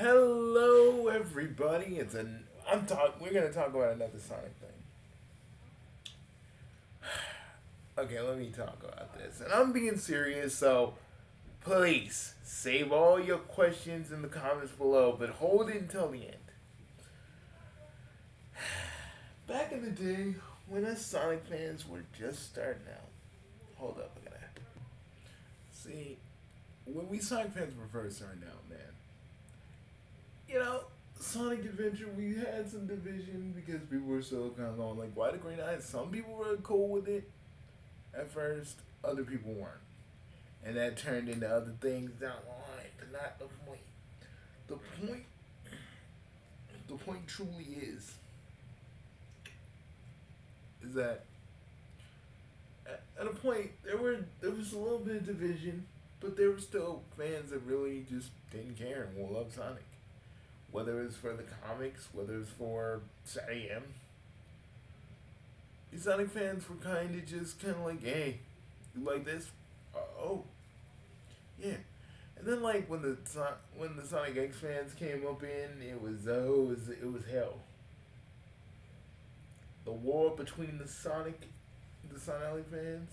Hello, everybody. We're gonna talk about another Sonic thing. Okay, let me talk about this, and I'm being serious. So please save all your questions in the comments below, but hold it until the end. Back in the day, when us Sonic fans were just starting out, hold up, I gotta see. When we Sonic fans were first starting out, man, you know, Sonic Adventure, we had some division because people were still kind of going like, "Why the Green Eyes?" Some people were cool with it at first, other people weren't, and that turned into other things down the line. But not the point. The point. The point truly is that at a point there was a little bit of division, but there were still fans that really just didn't care and will love Sonic. Whether it's for the comics, whether it's for SAM, these Sonic fans were kind of like, hey, you like this? Oh, yeah. And then like when the Sonic X fans came up in, it was hell. The war between the Sonic Alley fans,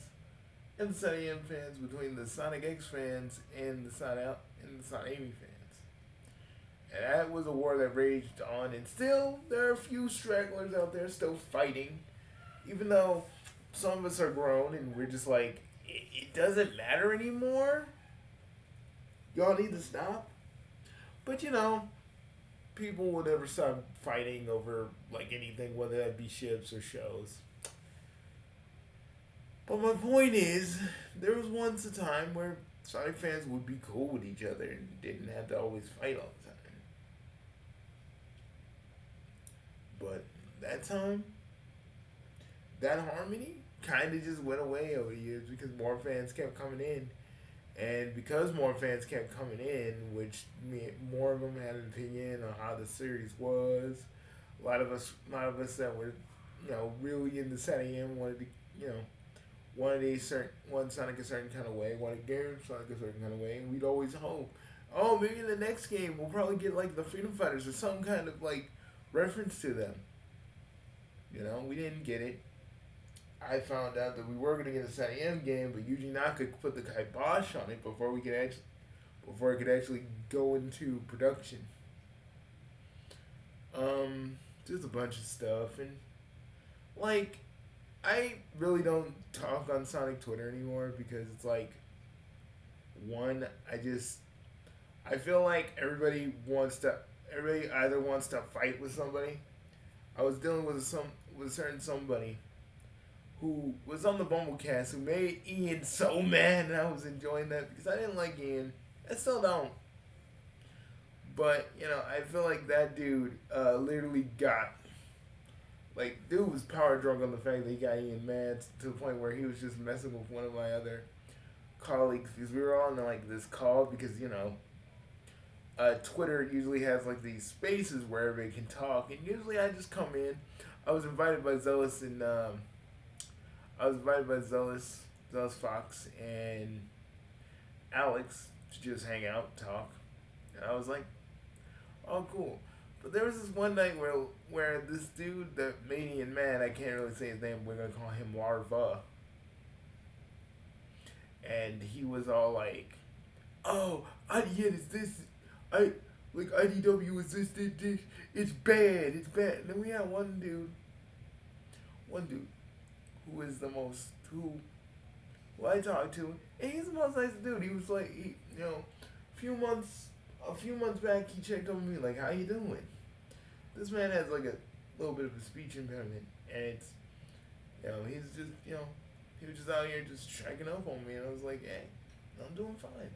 and the SAM fans, between the Sonic X fans and the Sonic Amy fans. And that was a war that raged on, and still there are a few stragglers out there still fighting, even though some of us are grown and we're just like, it doesn't matter anymore. Y'all need to stop. But people will never stop fighting over like anything, whether that be ships or shows. But my point is, there was once a time where Sonic fans would be cool with each other and didn't have to always fight all the time. But that time, that harmony kind of just went away over the years because more fans kept coming in. And because more fans kept coming in, which more of them had an opinion on how the series was, a lot of us that were, really into SAM wanted to, you know, wanted Sonic a certain kind of way, wanted Game Sonic a certain kind of way, and we'd always hope, oh, maybe in the next game we'll probably get like the Freedom Fighters or some kind of like reference to them. We didn't get it. I found out that we were gonna get a SAM game, but Yuji Naka put the kibosh on it before it could actually go into production. Just a bunch of stuff, and like, I really don't talk on Sonic Twitter anymore because it's like, one, I feel like everybody either wants to fight with somebody. I was dealing with with a certain somebody who was on the Bumblecast who made Ian so mad, and I was enjoying that because I didn't like Ian. I still don't. But, I feel like that dude literally dude was power drunk on the fact that he got Ian mad to the point where he was just messing with one of my other colleagues because we were all in like this call because, Twitter usually has like these spaces where everybody can talk, and usually I just come in. I was invited by Zealous and Zealous Fox, and Alex to just hang out, talk, and I was like, "Oh, cool." But there was this one night where this dude that made Ian mad, I can't really say his name. We're gonna call him Larva, and he was all like, "Oh, IDN is this, I like IDW is this. It's bad. It's bad." And then we had one dude who is the most who I talked to, and he's the most nice dude. He was like, a few months back, he checked on me like, "How you doing?" This man has like a little bit of a speech impairment, and it's, he's just, he was just out here just checking up on me, and I was like, "Hey, I'm doing fine."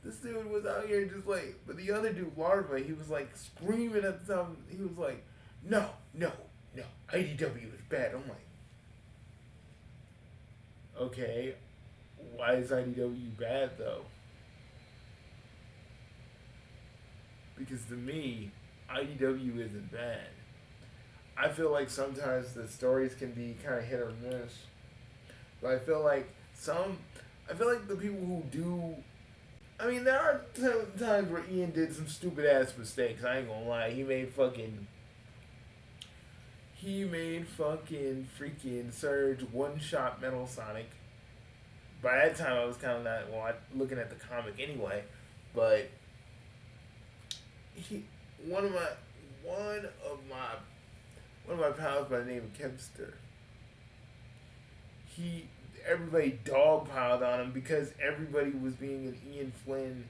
This dude was out here just like, but the other dude, Larva, he was like screaming at the top. He was like, "No, no, no, IDW is bad." I'm like, okay, why is IDW bad though? Because to me, IDW isn't bad. I feel like sometimes the stories can be kind of hit or miss. But I feel like the people who do I mean, there are times where Ian did some stupid ass mistakes. I ain't gonna lie. He made fucking freaking Surge one shot Metal Sonic. By that time, I was kind of not looking at the comic anyway, but he one of my one of my one of my pals by the name of Kevster. He Everybody dogpiled on him because everybody was being an Ian Flynn.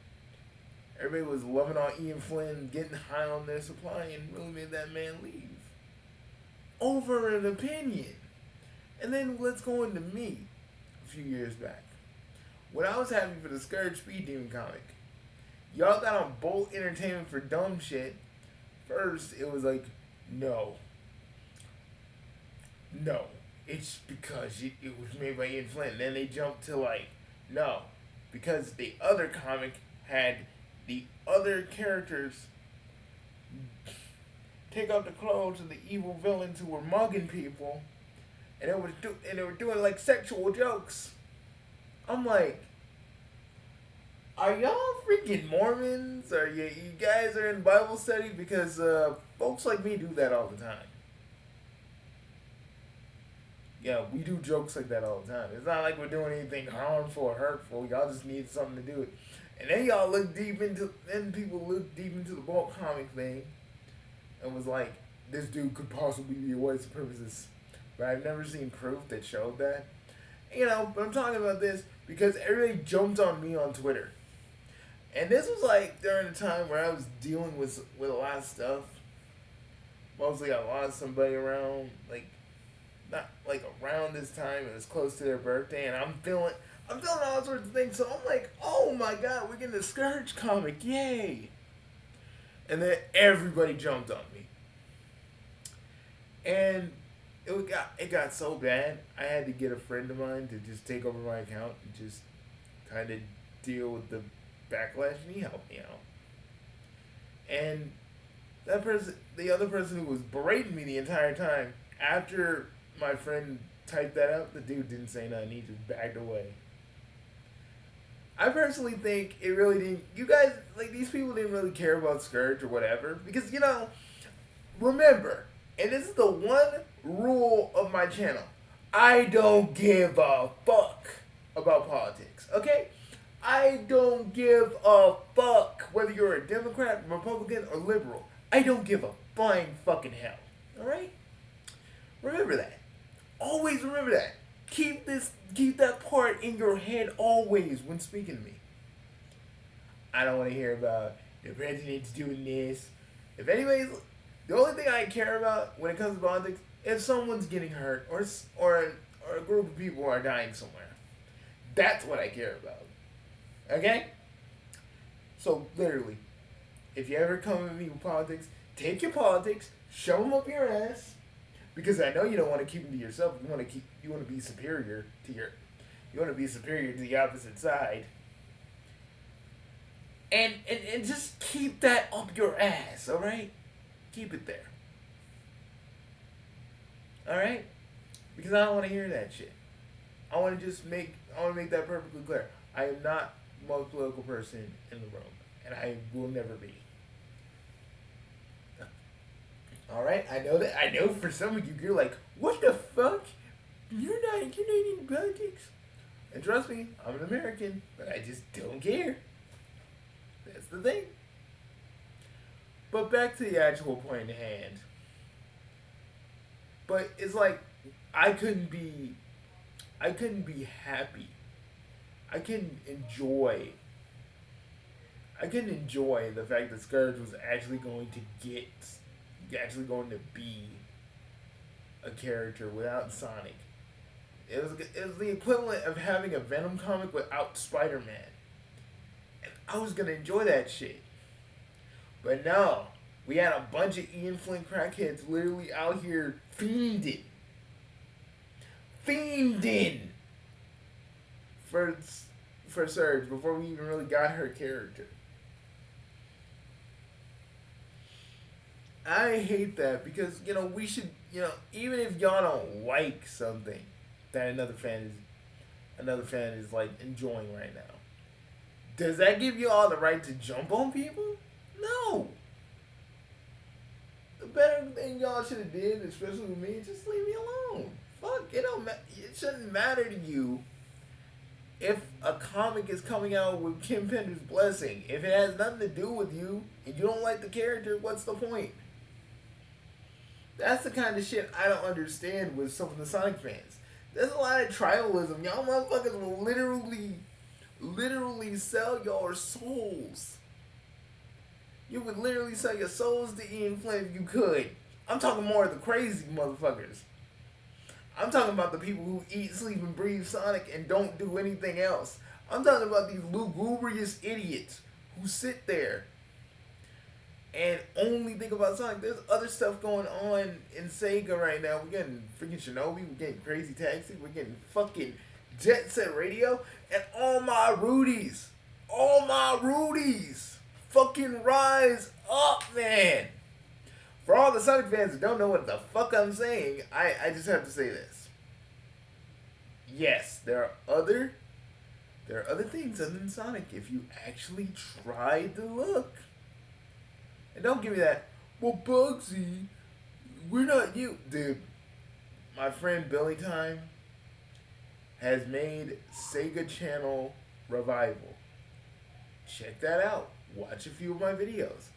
Everybody was loving on Ian Flynn, getting high on their supply, and really made that man leave over an opinion. And then let's go into me a few years back. When I was happy for the Scourge Speed Demon comic, y'all got on Bolt Entertainment for dumb shit. First, it was like, no, it's because it was made by Ian Flynn. Then they jumped to like, no, because the other comic had the other characters take off the clothes of the evil villains who were mugging people, and they were doing like sexual jokes. I'm like, are y'all freaking Mormons? Are you guys are in Bible study? Because folks like me do that all the time. Yeah, we do jokes like that all the time. It's not like we're doing anything harmful or hurtful. Y'all just need something to do it. And then people looked deep into the Bolt comic thing and was like, this dude could possibly be a white supremacist. But I've never seen proof that showed that. But I'm talking about this because everybody jumped on me on Twitter. And this was like during a time where I was dealing with a lot of stuff. Mostly I lost somebody around, not like around this time. It was close to their birthday, and I'm feeling all sorts of things. So I'm like, oh my god, we're getting a Scourge comic, yay! And then everybody jumped on me, and it got so bad. I had to get a friend of mine to just take over my account and just kind of deal with the backlash, and he helped me out. And the other person who was berating me the entire time, after my friend typed that up, the dude didn't say nothing. He just backed away. I personally think it really didn't. You guys, these people didn't really care about Scourge or whatever. Because, remember, and this is the one rule of my channel, I don't give a fuck about politics, okay? I don't give a fuck whether you're a Democrat, Republican, or liberal. I don't give a flying fucking hell, alright? Remember that. Always remember that. Keep that part in your head always when speaking to me. I don't want to hear about the president's doing this. The only thing I care about when it comes to politics, if someone's getting hurt or a group of people are dying somewhere. That's what I care about. Okay? So literally, if you ever come at me with politics, take your politics, shove them up your ass. Because I know you don't want to keep them to yourself. You want to be superior to the opposite side. And just keep that up your ass, all right? Keep it there. All right? Because I don't want to hear that shit. I want to make that perfectly clear. I am not the most political person in the room, and I will never be. Alright, I know that. I know for some of you, you're like, what the fuck? You're not in Canadian politics. And trust me, I'm an American, but I just don't care. That's the thing. But back to the actual point at hand. But it's like, I couldn't be happy. I couldn't enjoy the fact that Scourge was actually going to be a character without Sonic. It was the equivalent of having a Venom comic without Spider-Man. And I was going to enjoy that shit. But no, we had a bunch of Ian Flynn crackheads literally out here fiending for Surge before we even really got her character. I hate that because, we should, even if y'all don't like something that another fan is like enjoying right now, Does that give you all the right to jump on people? No. The better thing y'all should have did, especially with me, just leave me alone. Fuck, it don't it shouldn't matter to you if a comic is coming out with Kim Pender's blessing. If it has nothing to do with you and you don't like the character, what's the point? That's the kind of shit I don't understand with some of the Sonic fans. There's a lot of tribalism. Y'all motherfuckers will literally sell your souls. You would literally sell your souls to Ian Flynn if you could. I'm talking more of the crazy motherfuckers. I'm talking about the people who eat, sleep, and breathe Sonic and don't do anything else. I'm talking about these lugubrious idiots who sit there and only think about Sonic. There's other stuff going on in Sega right now. We're getting freaking Shinobi, we're getting Crazy Taxi, we're getting fucking Jet Set Radio, and all my Rudies, fucking rise up, man. For all the Sonic fans that don't know what the fuck I'm saying, I just have to say this. Yes, there are other things other than Sonic if you actually try to look. And don't give me that, well, Bugsy, we're not you. Dude, my friend Billy Time has made Sega Channel Revival. Check that out. Watch a few of my videos.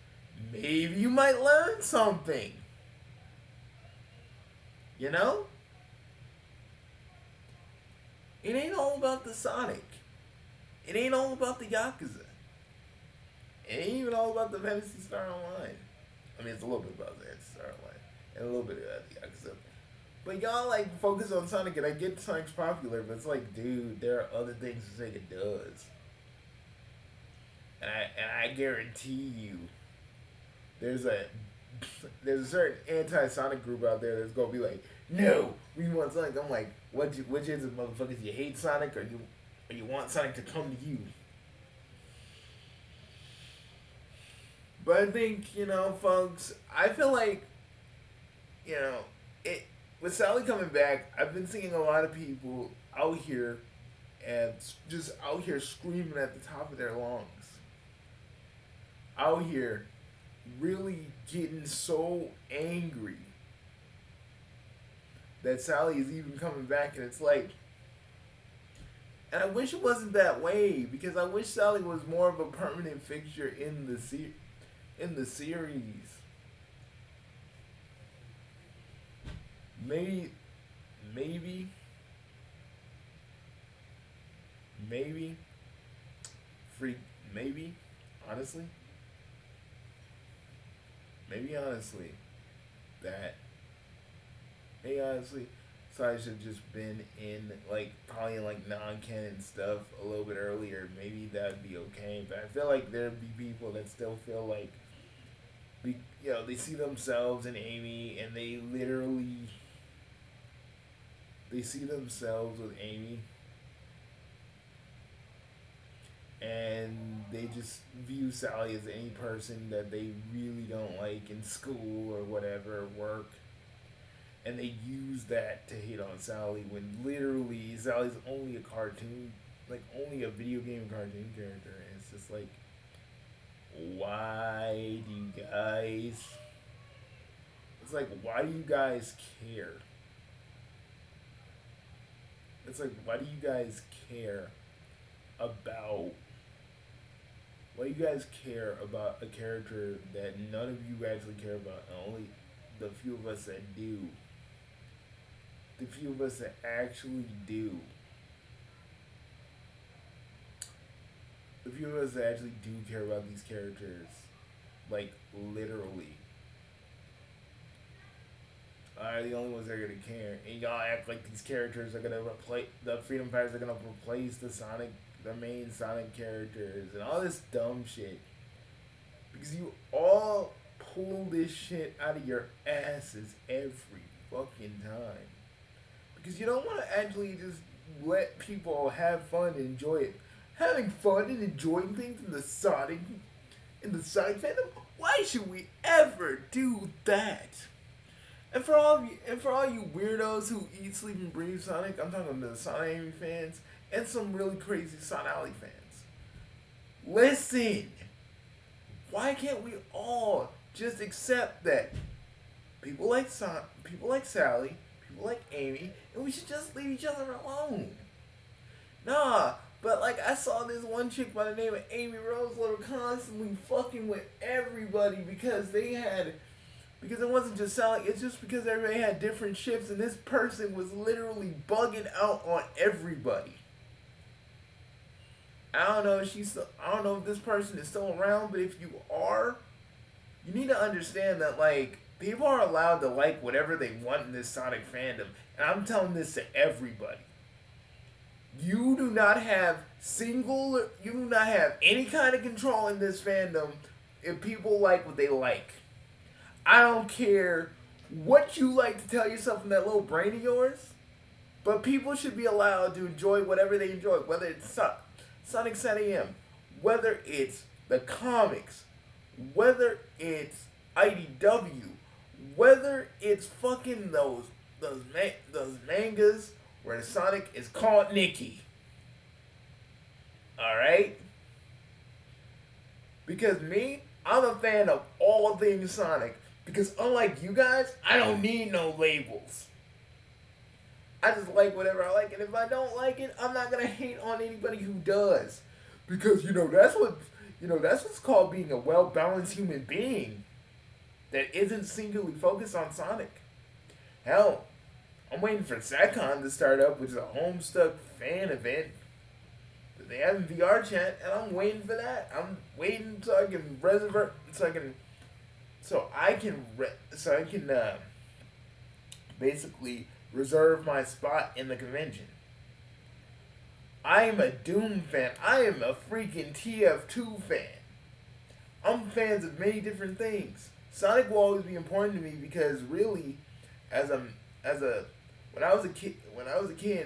Maybe you might learn something. You know? It ain't all about the Sonic. It ain't all about the Yakuza. It ain't even all about the Phantasy Star Online. I mean, it's a little bit about the Phantasy Star Online. And a little bit about the Yakuza. But y'all, like, focus on Sonic, and I get Sonic's popular, but it's like, dude, there are other things Sega does. And I guarantee you, there's a certain anti-Sonic group out there that's gonna be like, no, we want Sonic. I'm like, which is it, motherfuckers? You hate Sonic, or you want Sonic to come to you? But I think, you know, folks, I feel like, you know, with Sally coming back, I've been seeing a lot of people out here and just out here screaming at the top of their lungs. Out here really getting so angry that Sally is even coming back, and it's like, and I wish it wasn't that way, because I wish Sally was more of a permanent fixture in the series. Maybe, honestly, Sally should have just been in, like, probably in, like, non-canon stuff a little bit earlier. Maybe that'd be okay. But I feel like there'd be people that still feel like, you know, they see themselves in Amy, and they see themselves with Amy, and they just view Sally as any person that they really don't like in school or whatever, work, and they use that to hate on Sally, when literally Sally's only a cartoon, like, only a video game cartoon character, and it's just like, why do you guys care? It's like, why do you guys care about a character that none of you actually care about, and only the few of us that do? The few of us that actually do. The few of us that actually do care about these characters, like, literally, are the only ones that are gonna care. And y'all act like these characters are gonna replace the Freedom Fighters, are gonna replace the main Sonic characters, and all this dumb shit. Because you all pull this shit out of your asses every fucking time. Because you don't want to actually just let people have fun and enjoy it. Having fun and enjoying things in the Sonic fandom? Why should we ever do that? And for all you weirdos who eat, sleep, and breathe Sonic, I'm talking to the Sonic Amy fans and some really crazy Sonic Alley fans. Listen, why can't we all just accept that people like people like Sally, people like Amy, and we should just leave each other alone? Nah, but like I saw this one chick by the name of Amy Rose Little constantly fucking with everybody because it wasn't just Sally, it's just because everybody had different shifts and this person was literally bugging out on everybody. I don't know if this person is still around, but if you are, you need to understand that like people are allowed to like whatever they want in this Sonic fandom. And I'm telling this to everybody. You do not have any kind of control in this fandom if people like what they like. I don't care what you like to tell yourself in that little brain of yours, but people should be allowed to enjoy whatever they enjoy, whether it's Sonic SAM, whether it's the comics, whether it's IDW, whether it's fucking those mangas where Sonic is called Nikki. Alright? Because me, I'm a fan of all things Sonic. Because unlike you guys, I don't need no labels. I just like whatever I like, and if I don't like it, I'm not gonna hate on anybody who does. Because that's what's called being a well-balanced human being that isn't singularly focused on Sonic. Hell, I'm waiting for SatCon to start up, which is a Homestuck fan event that they have in VR chat, and I'm waiting for that. I'm waiting so I can basically reserve my spot in the convention. I am a Doom fan. I am a freaking TF2 fan. I'm fans of many different things. Sonic will always be important to me because really, when I was a kid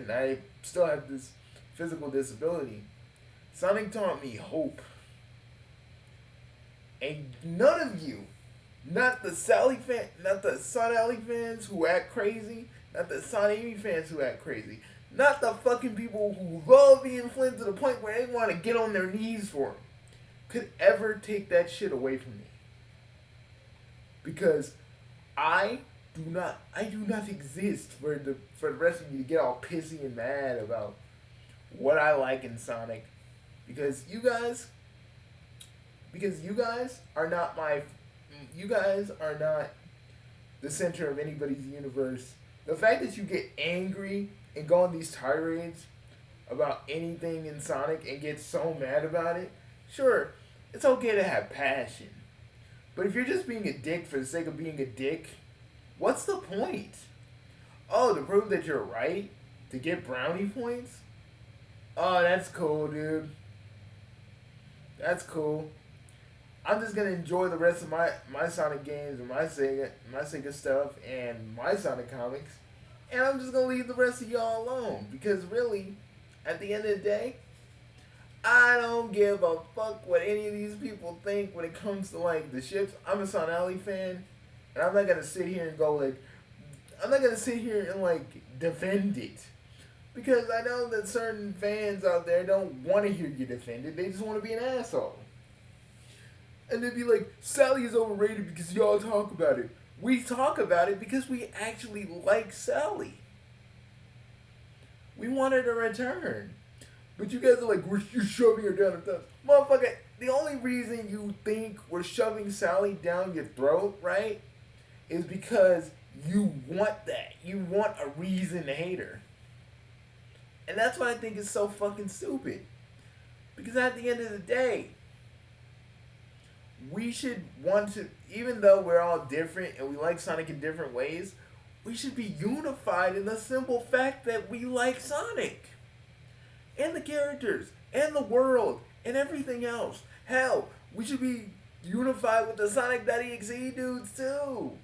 and I still have this physical disability, Sonic taught me hope. And none of you, not the Sonic Alley fans who act crazy, not the Sonic Amy fans who act crazy, not the fucking people who love Ian Flynn to the point where they want to get on their knees for him, could ever take that shit away from me. Because I do not exist for the rest of you to get all pissy and mad about what I like in Sonic. Because you guys are not the center of anybody's universe. The fact that you get angry and go on these tirades about anything in Sonic and get so mad about it, sure, it's okay to have passion. But if you're just being a dick for the sake of being a dick, what's the point? Oh, to prove that you're right? To get brownie points? Oh, that's cool, dude. That's cool. I'm just gonna enjoy the rest of my Sonic games and my Sega stuff and my Sonic comics, and I'm just gonna leave the rest of y'all alone because really, at the end of the day, I don't give a fuck what any of these people think when it comes to like the ships. I'm a Sonic Alley fan, and I'm not gonna sit here and defend it. Because I know that certain fans out there don't want to hear you defend it. They just want to be an asshole. And they'd be like, Sally is overrated because y'all talk about it. We talk about it because we actually like Sally. We want her to return. But you guys are like, you're shoving her down our throat. Motherfucker, the only reason you think we're shoving Sally down your throat, right, is because you want that. You want a reason to hate her. And that's why I think it's so fucking stupid. Because at the end of the day, we should want to, even though we're all different and we like Sonic in different ways, we should be unified in the simple fact that we like Sonic. And the characters, and the world, and everything else. Hell, we should be unified with the Sonic.exe dudes too.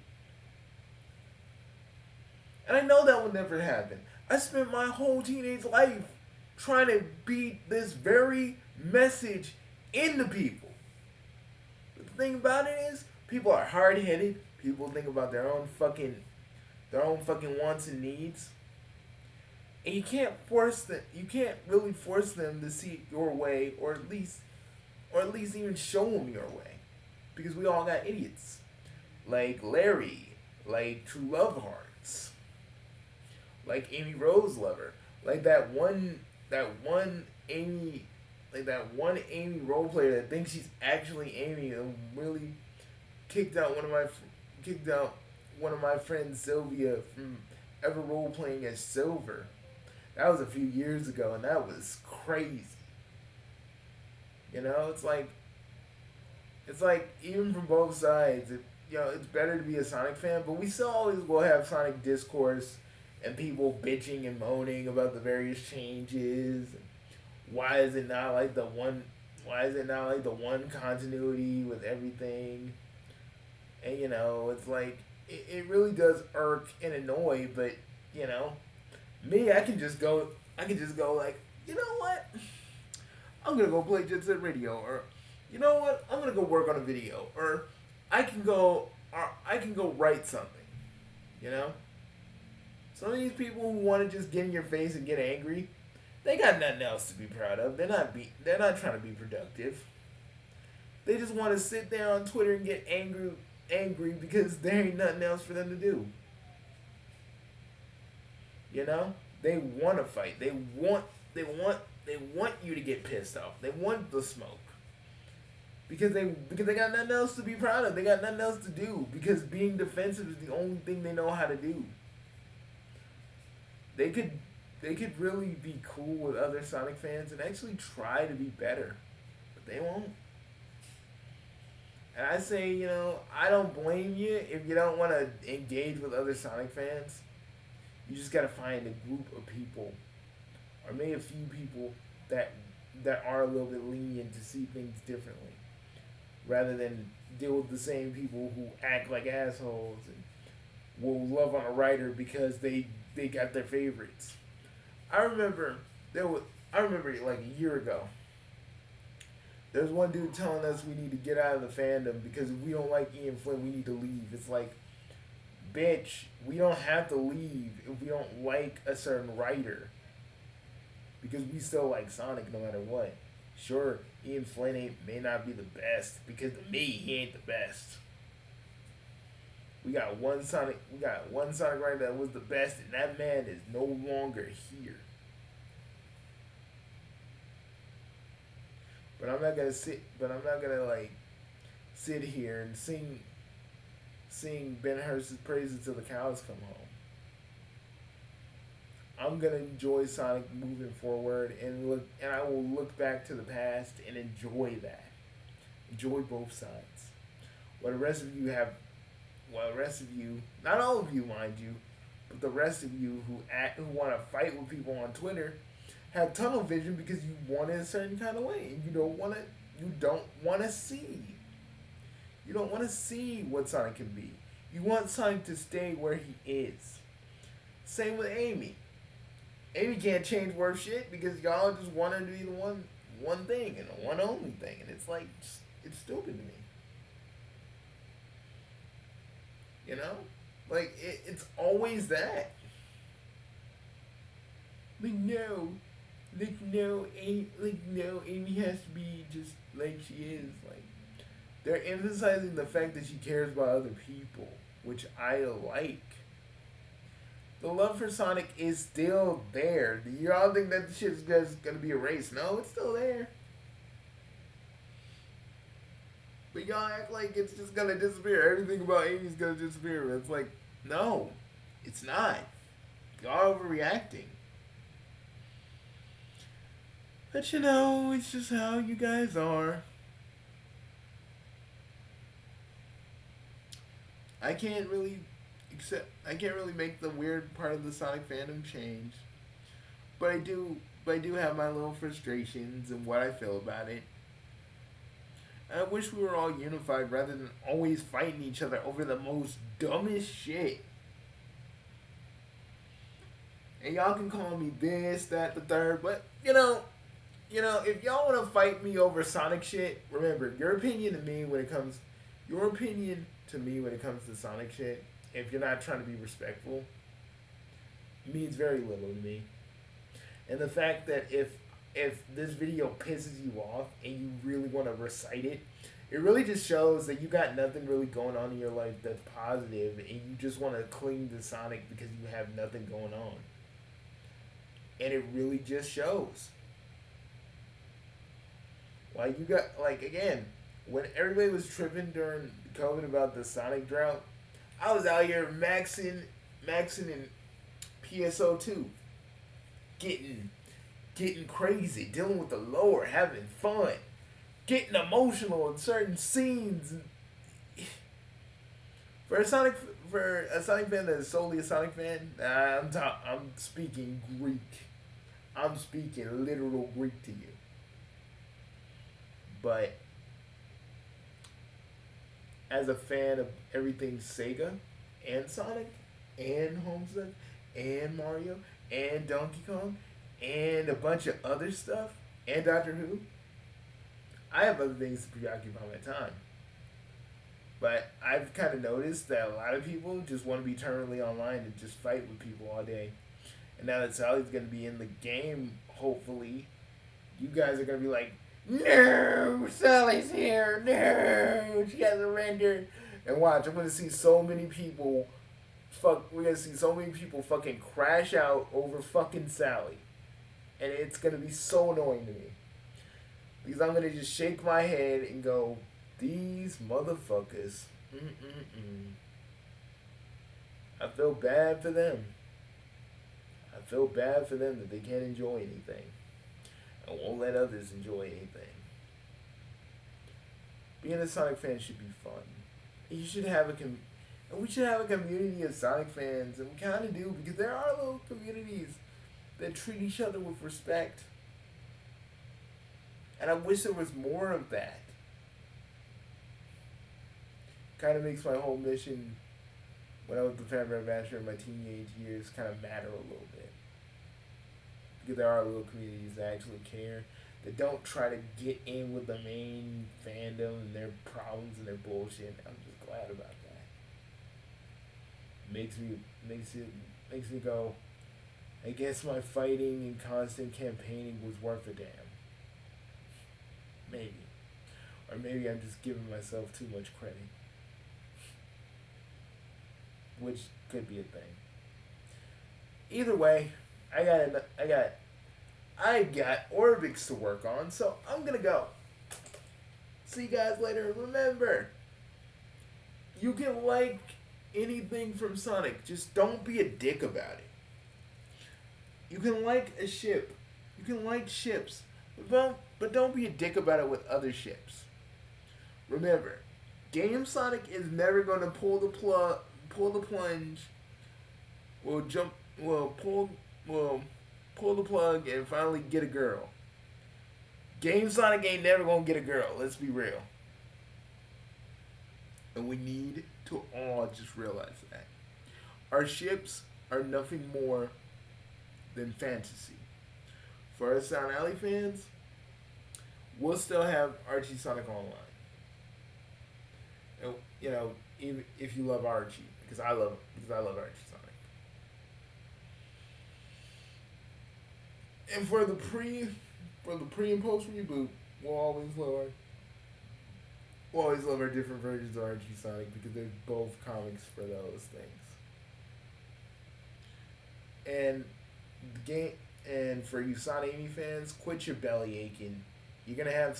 And I know that will never happen. I spent my whole teenage life trying to beat this very message into people. But the thing about it is, people are hard-headed. People think about their own fucking wants and needs. And you can't really force them to see it your way, or at least or at least even show them your way, because we all got idiots like Larry, like True Love Hearts, like Amy Rose Lover, like that one Amy, like that one Amy role player that thinks she's actually Amy and really kicked out kicked out one of my friends Sylvia from ever role playing as Silver. That was a few years ago, and that was crazy. You know, it's like even from both sides. It's better to be a Sonic fan, but we still always will have Sonic discourse and people bitching and moaning about the various changes. Why is it not like the one? Why is it not like the one continuity with everything? And it's like it really does irk and annoy. But you know, me, I can just go. I can just go like, you know what? I'm gonna go play Jet Set Radio, or you know what? I'm gonna go work on a video, or I can go write something. You know, some of these people who want to just get in your face and get angry, they got nothing else to be proud of. They're not trying to be productive. They just want to sit there on Twitter and get angry because there ain't nothing else for them to do. You know? They want to fight. They want you to get pissed off. They want the smoke. Because they got nothing else to be proud of. They got nothing else to do, because being defensive is the only thing they know how to do. They could really be cool with other Sonic fans and actually try to be better, but they won't. And I say, I don't blame you if you don't want to engage with other Sonic fans. You just gotta find a group of people, or maybe a few people that are a little bit lenient to see things differently, rather than deal with the same people who act like assholes and will love on a writer because they got their favorites. I remember like a year ago, there was one dude telling us we need to get out of the fandom because if we don't like Ian Flynn, we need to leave. It's like, bitch, we don't have to leave if we don't like a certain writer, because we still like Sonic no matter what. Sure, Ian Flynn may not be the best, because to me, he ain't the best. We got one Sonic writer that was the best, and that man is no longer here. But I'm not gonna like sit here and sing Ben Hurst's praises till the cows come home. I'm gonna enjoy Sonic moving forward, and I will look back to the past and enjoy that. Enjoy both sides. While the rest of you, not all of you, mind you, but the rest of you who want to fight with people on Twitter, have tunnel vision because you want it a certain kind of way, and you don't want to see. You don't want to see what Sonic can be. You want Sonic to stay where he is. Same with Amy. Amy can't change worth shit because y'all just want her to be the one thing and the one only thing, and it's like, it's stupid to me. You know, like it's always that. Amy has to be just like she is. Like, they're emphasizing the fact that she cares about other people, which I like. The love for Sonic is still there. Do y'all think that the shit's just gonna be erased? No, it's still there. But y'all act like it's just gonna disappear. Everything about Amy's gonna disappear. It's like, no, it's not. Y'all overreacting. But it's just how you guys are. I can't really make the weird part of the Sonic fandom change. But I do have my little frustrations and what I feel about it. And I wish we were all unified rather than always fighting each other over the most dumbest shit. And y'all can call me this, that, the third, but if y'all want to fight me over Sonic shit, remember, your opinion to me when it comes to Sonic shit, if you're not trying to be respectful, means very little to me. And the fact that if if this video pisses you off and you really want to recite it, it really just shows that you got nothing really going on in your life that's positive, and you just want to cling to Sonic because you have nothing going on. And it really just shows. Like, you got, like, again, when everybody was tripping during COVID about the Sonic drought, I was out here maxing in PSO2, getting crazy, dealing with the lore, having fun, getting emotional in certain scenes. For a Sonic fan that is solely a Sonic fan, I'm speaking Greek. I'm speaking literal Greek to you. But as a fan of everything Sega and Sonic and Homestuck and Mario and Donkey Kong and a bunch of other stuff and Doctor Who, I have other things to preoccupy my time. But I've kind of noticed that a lot of people just want to be eternally online and just fight with people all day. And now that Sally's going to be in the game, hopefully, you guys are going to be like, no, Sally's here, no, she has a render. And watch, I'm going to see so many people, we're going to see so many people fucking crash out over fucking Sally. And it's going to be so annoying to me. Because I'm going to just shake my head and go, these motherfuckers. I feel bad for them. I feel bad for them that they can't enjoy anything. And won't let others enjoy anything. Being a Sonic fan should be fun. You should have and we should have a community of Sonic fans. And we kind of do, because there are little communities that treat each other with respect. And I wish there was more of that. Kind of makes my whole mission when I was the fan ambassador in my teenage years kind of matter a little bit. Because there are little communities that actually care, that don't try to get in with the main fandom and their problems and their bullshit. I'm just glad about that. Makes me go, I guess my fighting and constant campaigning was worth a damn. Maybe. Or maybe I'm just giving myself too much credit. Which could be a thing. Either way, I got Orbix to work on, so I'm gonna go. See you guys later. Remember, you can like anything from Sonic, just don't be a dick about it. You can like a ship. You can like ships. But don't be a dick about it with other ships. Remember, Game Sonic is never going to pull the plunge, pull the plug and finally get a girl. Game Sonic ain't never going to get a girl, let's be real. And we need to all just realize that. Our ships are nothing more than fantasy. For us Sound Alley fans, we'll still have Archie Sonic Online. And, you know, even if you love Archie, because I love Archie Sonic. And for the pre and post reboot, we'll always love our different versions of Archie Sonic, because there's both comics for those things. And the game, and for you Sonic Amy fans, quit your belly aching. You're gonna have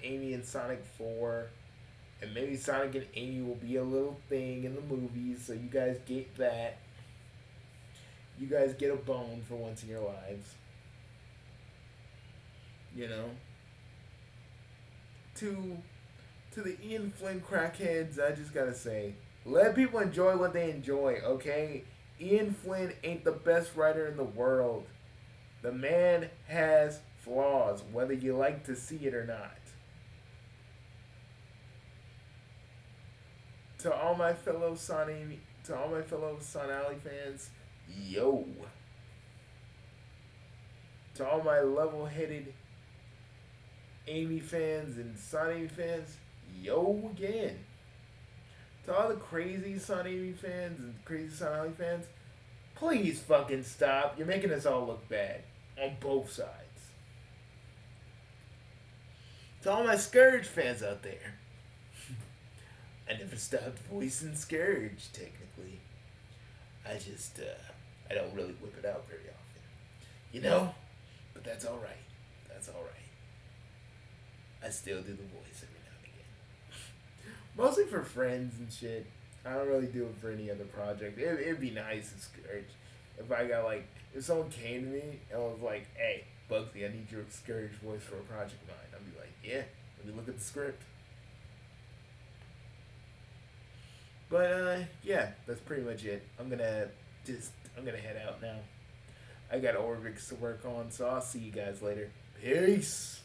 Amy in Sonic 4, and maybe Sonic and Amy will be a little thing in the movies, so you guys get that. You guys get a bone for once in your lives. You know? To the Ian Flynn crackheads, I just gotta say, let people enjoy what they enjoy, okay? Ian Flynn ain't the best writer in the world. The man has flaws, whether you like to see it or not. To all my fellow Son Alley fans, yo. To all my level-headed Amy fans and Son Amy fans, yo again. To all the crazy Son Amy fans and crazy Son Alley fans, please fucking stop. You're making us all look bad. On both sides. To all my Scourge fans out there, I never stopped voicing Scourge, technically. I just, I don't really whip it out very often. You know? But that's alright. That's alright. I still do the voice every now and again. Mostly for friends and shit. I don't really do it for any other project. It'd be nice to Scourge. If I got like, if someone came to me and was like, hey, Bugsy, I need your Scourge voice for a project of mine. I'd be like, yeah, let me look at the script. But yeah, that's pretty much it. I'm gonna head out now. I got Orbix to work on, so I'll see you guys later. Peace.